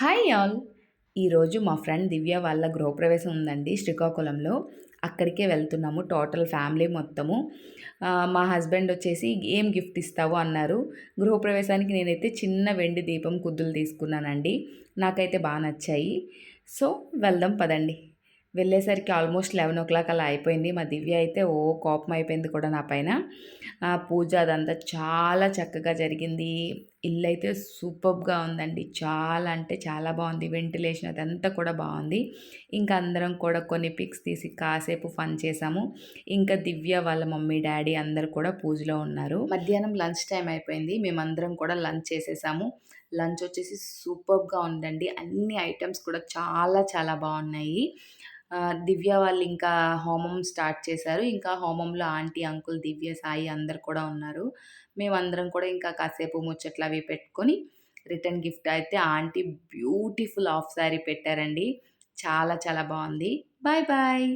Hi all! ఈరోజు మా friend దివ్య వాళ్ళ గృహప్రవేశం ఉందండి శ్రీకాకుళంలో. అక్కడికే వెళ్తున్నాము టోటల్ ఫ్యామిలీ మొత్తము. మా హస్బెండ్ వచ్చేసి ఏం గిఫ్ట్ ఇస్తావు అన్నారు. గృహప్రవేశానికి నేనైతే చిన్న వెండి దీపం కుద్దులు తీసుకున్నానండి. నాకైతే బా నచ్చాయి. సో, వెళ్దాం పదండి. వెళ్ళేసరికి ఆల్మోస్ట్ 11:00 అలా అయిపోయింది. మా దివ్య అయితే కోపం అయిపోయింది కూడా నా పైన. పూజ అదంతా చాలా చక్కగా జరిగింది. ఇల్లయితే సూపర్బ్‌గా ఉందండి. చాలా అంటే చాలా బావుంది. వెంటిలేషన్ అదంతా కూడా బావుంది. ఇంకా అందరం కూడా కొన్ని పిక్స్ తీసి కాసేపు ఫన్ చేశాము. ఇంకా దివ్య వాళ్ళ మమ్మీ, డ్యాడీ అందరూ కూడా పూజలో ఉన్నారు. మధ్యాహ్నం లంచ్ టైమ్ అయిపోయింది. మేమందరం కూడా లంచ్ చేసేసాము. లంచ్ వచ్చేసి సూపర్బ్‌గా ఉందండి. అన్ని ఐటెమ్స్ కూడా చాలా చాలా బావున్నాయి. దివ్య వాళ్ళు ఇంకా హోమం స్టార్ట్ చేశారు. ఇంకా హోమంలో ఆంటీ, అంకుల్, దివ్య, సాయి అందరూ కూడా ఉన్నారు. మేమందరం కూడా ఇంకా కాసేపు ముచ్చట్లు అవి పెట్టుకొని రిటర్న్ గిఫ్ట్ అయితే ఆంటీ బ్యూటిఫుల్ హాఫ్ సారీ పెట్టారండి. చాలా చాలా బావుంది. Bye bye.